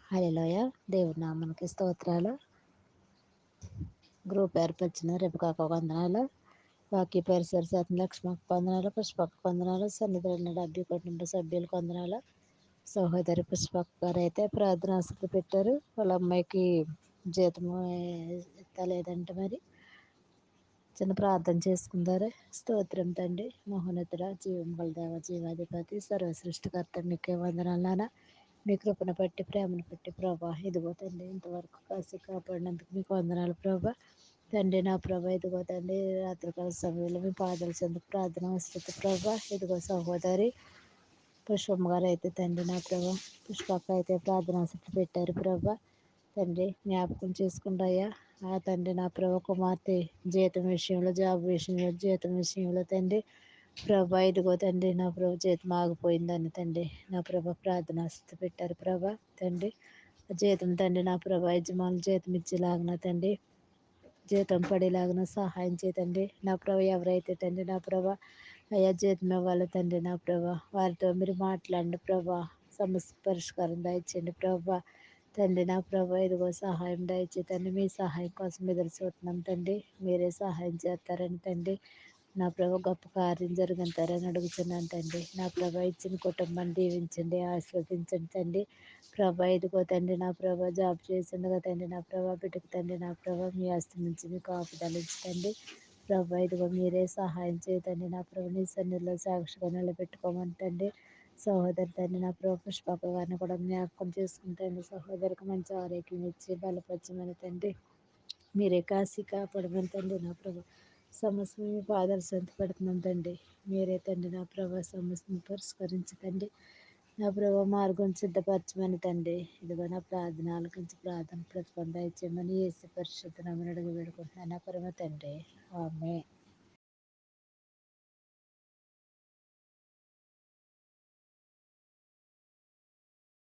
హల్లెలూయా. దేవుని నామానికి స్తోత్రాలు. గ్రూప్ ఏర్పరిచిన రేపుకాకు వందనాలు. వాక్య పరిసర శాతం లక్ష్మకు వందనాలు. పుష్పకు వందనాలు. సన్నిధిలో డబ్బి కుటుంబ సభ్యులకు వందనాలు. సహోదరి పుష్పక్ గారు అయితే ప్రార్థన ఆసక్తి పెట్టారు. వాళ్ళ అమ్మాయికి జీతము ఎత్తలేదంటే మరి చిన్న ప్రార్థన చేసుకుంటారు. స్తోత్రం తండ్రి, మహోన్నతుడ, జీవం గల దేవ, జీవాధిపతి, సర్వ సృష్టికర్త, మీకే వందనాలు నాన్న. మీ కృపను బట్టి, ప్రేమను బట్టి ప్రభా, ఇదిగో తండ్రి ఇంతవరకు కాసి కాపాడినందుకు మీకు వందనాలు ప్రభా. తండ్రి నా ప్రభా, ఇదిగో తండ్రి రాత్రికాల సమయంలో మీ పాదాల చెందుకు ప్రార్థన వస్తుంది ప్రభా. ఇదిగో సహోదరి పుష్పమ్మ గారు అయితే తండ్రి నా ప్రభా, పుష్పక్క అయితే ప్రార్థన ఆసక్తి పెట్టారు ప్రభా. తండ్రి జ్ఞాపకం చేసుకుంటాయా ఆ తండ్రి నా ప్రభా, కుమార్తె జీతం విషయంలో, జాబ్ విషయంలో, జీతం విషయంలో తండ్రి ప్రభా, ఇదిగో తండ్రి నా ప్రభు జీతం ఆగిపోయిందని తండ్రి నా ప్రభా ప్రార్థన ఆసక్తి పెట్టారు ప్రభా. తండ్రి జీతం తండ్రి నా ప్రభా, యజమానులు జీతం ఇచ్చేలాగిన తండ్రి జీతం పడేలాగిన సహాయం చేతండి నా ప్రభా. ఎవరైతే తండ్రి నా ప్రభా అయ్యా జీతం ఇవ్వాలి తండ్రి నా ప్రభా, వారితో మీరు మాట్లాడండి ప్రభా. సమస్య పరిష్కారం దయచేయండి ప్రభా. తండ్రి నా ప్రభా, ఇదిగో సహాయం దయచేతండి. మీ సహాయం కోసం ఎదురు చూస్తున్నాం తండ్రి. మీరే సహాయం చేస్తారని తండ్రి నా ప్రభా గొప్ప కార్యం జరిగింతారని అడుగుతున్నాను తండ్రి. నా ప్రభా ఇచ్చిన కుటుంబాన్ని దీవించండి, ఆశీర్వదించండి తండ్రి. ప్రభా ఇదిగో తండ్రి నా ప్రభా జాబ్ చేసిండగా తండ్రి నా ప్రభా బిడ్డకు తండ్రి నా ప్రభా మీ ఆస్తి నుంచి మీకు కాపుదలించండి ప్రభా. ఇదిగో మీరే సహాయం చేయతండి నా ప్రభు. నీ సన్నిధిలో సాక్షిగా నిలబెట్టుకోమని తండ్రి. సహోదరి తండ్రి నా ప్రభు పుష్పక గారిని కూడా జ్ఞాపకం చేసుకుంటండి. సహోదరికి మంచి ఆరోగ్యం ఇచ్చి బలపరచమని తండ్రి. మీరే కాసి కాపాడమని తండ్రి నా ప్రభు. సమస్య మీ పాదాలు సంత పెడుతున్నాం తండ్రి. మీరే తండ్రి నా ప్రభా సమస్యను పరిష్కరించదండి. నా ప్రభా మార్గం సిద్ధపరచమని తండ్రి. ఇదిగో నా ప్రార్థన ఆలకించి ప్రార్థన ప్రతిఫలం దయచేయమని యేసు పరిశుద్ధ నామమున అడిగి వేడుకుంటున్నాను నా పరమ తండ్రి. ఆమేన్.